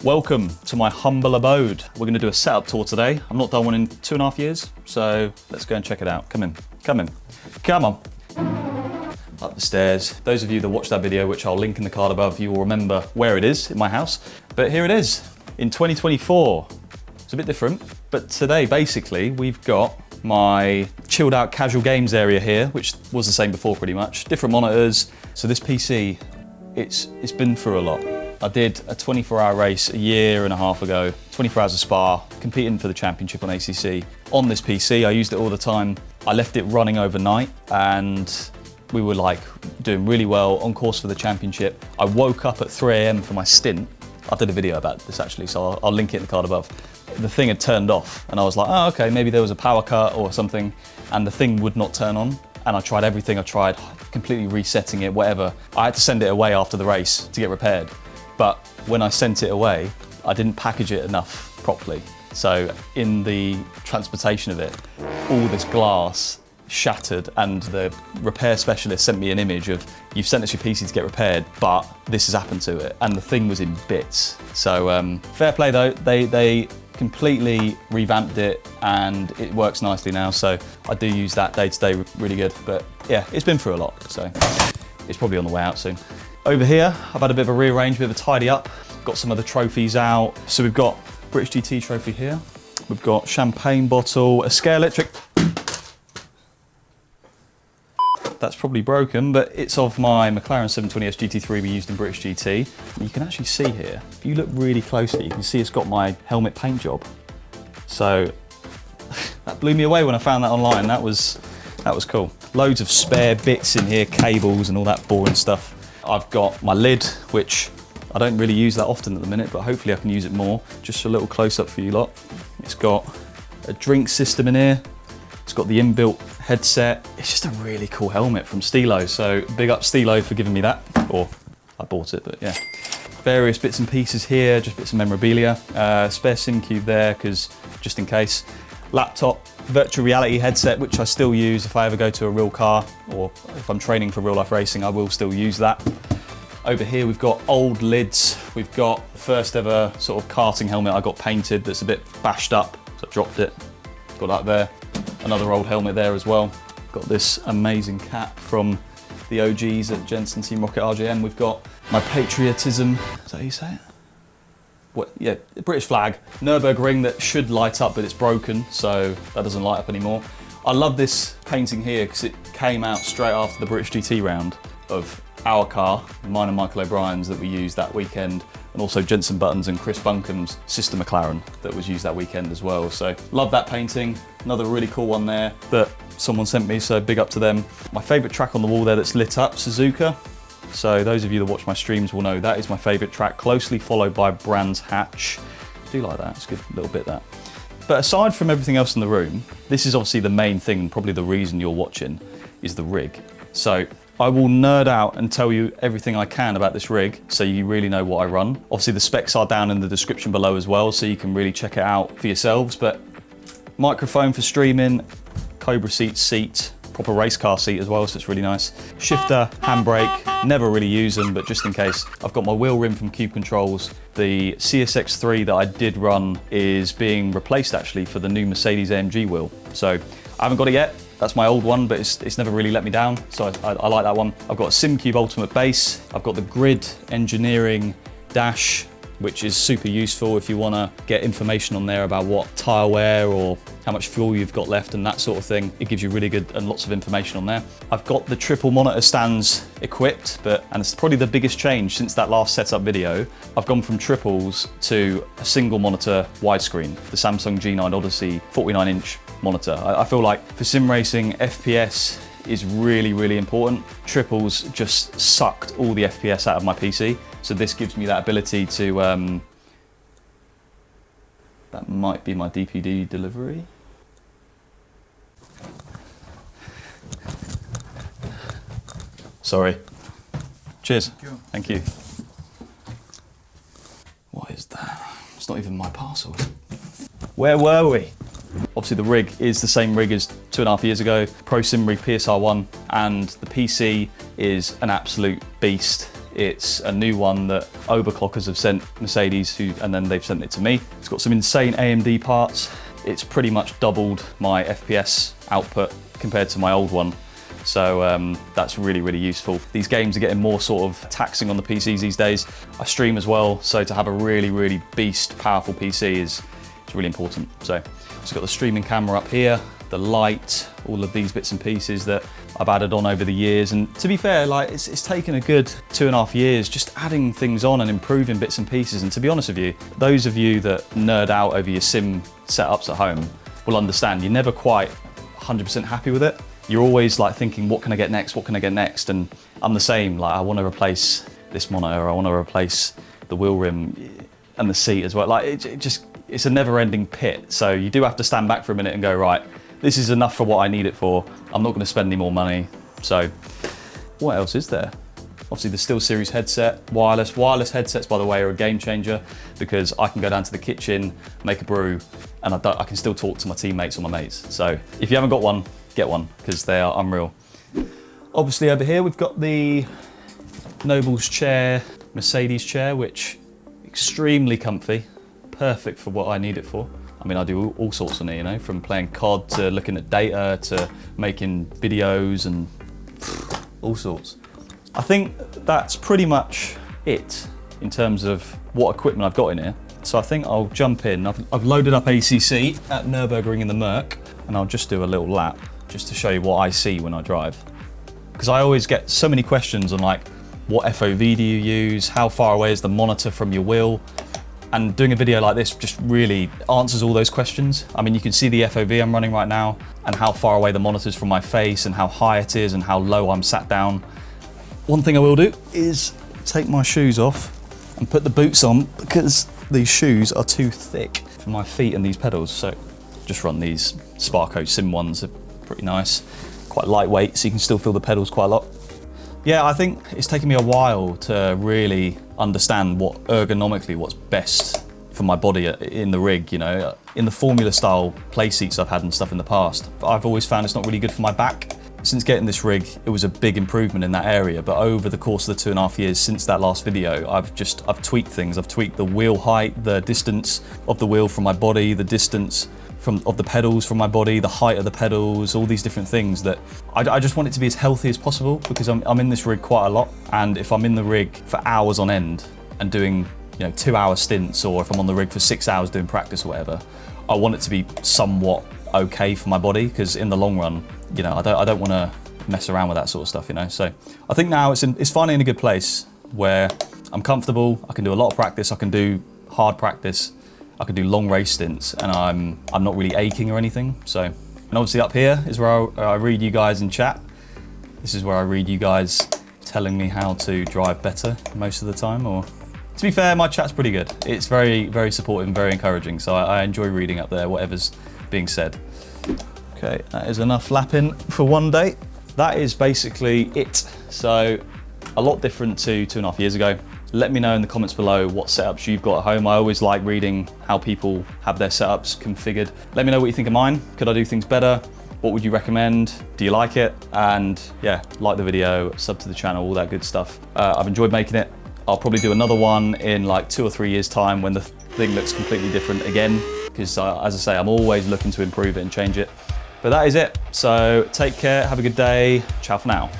Welcome to my humble abode. We're going to do a setup tour today. I've not done one in 2.5 years, so let's go and check it out. Come in, come in, come on. Up the stairs. Those of you that watched that video, which I'll link in the card above, you will remember where it is in my house. But here it is in 2024. It's a bit different, but today basically we've got my chilled out casual games area here, which was the same before pretty much. Different monitors. So this PC, it's been through a lot. I did a 24-hour race a year and a half ago, 24 hours of Spa, competing for the championship on ACC. On this PC, I used it all the time. I left it running overnight and we were like doing really well, on course for the championship. I woke up at 3 AM for my stint. I did a video about this actually, so I'll link it in the card above. The thing had turned off and I was like, oh, okay, maybe there was a power cut or something, and the thing would not turn on. And I tried everything, I tried completely resetting it, whatever. I had to send it away after the race to get repaired. But when I sent it away, I didn't package it enough properly. So in the transportation of it, all this glass shattered, and the repair specialist sent me an image of, you've sent us your PC to get repaired, but this has happened to it. And the thing was in bits. So fair play though, they completely revamped it and it works nicely now. So I do use that day to day really good. But yeah, it's been through a lot. So it's probably on the way out soon. Over here, I've had a bit of a rearrange, a bit of a tidy up. Got some of the trophies out. So we've got British GT trophy here. We've got champagne bottle, a Scale Electric. That's probably broken, but it's of my McLaren 720S GT3 we used in British GT. And you can actually see here, if you look really closely, you can see it's got my helmet paint job. So that blew me away when I found that online. That was cool. Loads of spare bits in here, cables and all that boring stuff. I've got my lid, which I don't really use that often at the minute, but hopefully I can use it more. Just a little close up for you lot. It's got a drink system in here. It's got the inbuilt headset. It's just a really cool helmet from Stilo. So big up Stilo for giving me that, or I bought it, but yeah. Various bits and pieces here, just bits of memorabilia. Spare SIM cube there, because just in case. Laptop, virtual reality headset, which I still use if I ever go to a real car, or if I'm training for real life racing, I will still use that. Over here we've got old lids. We've got the first ever sort of karting helmet I got painted that's a bit bashed up, so I dropped it. Got that there. Another old helmet there as well. Got this amazing cap from the OGs at Jensen Team Rocket RJM. We've got my patriotism, is that how you say it? What, yeah, the British flag. Nürburgring that should light up, but it's broken, so that doesn't light up anymore. I love this painting here because it came out straight after the British GT round of our car, mine and Michael O'Brien's that we used that weekend, and also Jensen Button's and Chris Bunkum's sister McLaren that was used that weekend as well. So love that painting. Another really cool one there that someone sent me, so big up to them. My favourite track on the wall there that's lit up, Suzuka. So those of you that watch my streams will know that is my favourite track, closely followed by Brands Hatch. I do like that, it's a good little bit that. But aside from everything else in the room, this is obviously the main thing, and probably the reason you're watching, is the rig. So I will nerd out and tell you everything I can about this rig so you really know what I run. Obviously the specs are down in the description below as well, so you can really check it out for yourselves. But microphone for streaming, Cobra seat, proper race car seat as well, so it's really nice. Shifter, handbrake, never really use them, but just in case. I've got my wheel rim from Cube Controls. The CSX3 that I did run is being replaced actually for the new Mercedes-AMG wheel. So I haven't got it yet. That's my old one, but it's never really let me down, so I like that one. I've got a SimCube Ultimate base. I've got the Grid Engineering dash, which is super useful if you want to get information on there about what tyre wear or how much fuel you've got left and that sort of thing. It gives you really good and lots of information on there. I've got the triple monitor stands equipped, and it's probably the biggest change since that last setup video. I've gone from triples to a single monitor widescreen, the Samsung G9 Odyssey 49-inch monitor. I feel like for sim racing, FPS is really, really important. Triples just sucked all the FPS out of my PC. So this gives me that ability to, that might be my DPD delivery. Sorry. Cheers. Thank you. What is that? It's not even my parcel. Where were we? Obviously the rig is the same rig as 2.5 years ago, Pro Sim Rig PSR1, and the PC is an absolute beast. It's a new one that overclockers have sent Mercedes, and then they've sent it to me. It's got some insane AMD parts. It's pretty much doubled my FPS output compared to my old one. So that's really, really useful. These games are getting more sort of taxing on the PCs these days. I stream as well, so to have a really, really beast powerful PC is really important. So it's got the streaming camera up here, the light, all of these bits and pieces that I've added on over the years. And to be fair, like it's taken a good 2.5 years just adding things on and improving bits and pieces. And to be honest with you, those of you that nerd out over your sim setups at home will understand you're never quite 100% happy with it. You're always like thinking, what can I get next? What can I get next? And I'm the same, like I want to replace this monitor, I want to replace the wheel rim and the seat as well. Like it's a never ending pit. So you do have to stand back for a minute and go, right, this is enough for what I need it for. I'm not going to spend any more money. So what else is there? Obviously the SteelSeries headset, wireless. Wireless headsets, by the way, are a game changer because I can go down to the kitchen, make a brew, and I can still talk to my teammates or my mates. So if you haven't got one, get one because they are unreal. Obviously over here we've got the Noble's chair, Mercedes chair, which extremely comfy, perfect for what I need it for. I mean, I do all sorts on it, you know, from playing COD to looking at data to making videos and all sorts. I think that's pretty much it in terms of what equipment I've got in here. So I think I'll jump in. I've loaded up ACC at Nürburgring in the Merc, and I'll just do a little lap just to show you what I see when I drive. Because I always get so many questions on like, what FOV do you use? How far away is the monitor from your wheel? And doing a video like this just really answers all those questions. I mean, you can see the FOV I'm running right now and how far away the monitor's from my face and how high it is and how low I'm sat down. One thing I will do is take my shoes off and put the boots on because these shoes are too thick for my feet and these pedals. So just run these Sparco Sim ones, they're pretty nice. Quite lightweight, so you can still feel the pedals quite a lot. Yeah, I think it's taken me a while to really understand ergonomically what's best for my body in the rig, you know. In the Formula style play seats I've had and stuff in the past, I've always found it's not really good for my back. Since getting this rig, it was a big improvement in that area, but over the course of the 2.5 years since that last video, I've tweaked things. I've tweaked the wheel height, the distance of the wheel from my body, the distance of the pedals from my body, the height of the pedals, all these different things that I just want it to be as healthy as possible because I'm in this rig quite a lot. And if I'm in the rig for hours on end and doing, you know, 2-hour stints, or if I'm on the rig for 6 hours doing practice or whatever, I want it to be somewhat okay for my body because in the long run, you know, I don't want to mess around with that sort of stuff, you know. So I think now it's finally in a good place where I'm comfortable. I can do a lot of practice. I can do hard practice. I can do long race stints, and I'm not really aching or anything. So, and obviously up here is where I read you guys in chat. This is where I read you guys telling me how to drive better most of the time. Or to be fair, my chat's pretty good. It's very, very supportive and very encouraging. So I enjoy reading up there, whatever's being said. Okay, that is enough lapping for one day. That is basically it. So a lot different to 2.5 years ago. Let me know in the comments below what setups you've got at home. I always like reading how people have their setups configured. Let me know what you think of mine. Could I do things better? What would you recommend? Do you like it? And yeah, like the video, sub to the channel, all that good stuff. I've enjoyed making it. I'll probably do another one in like 2 or 3 years time when the thing looks completely different again. Because as I say, I'm always looking to improve it and change it. But that is it. So take care, have a good day. Ciao for now.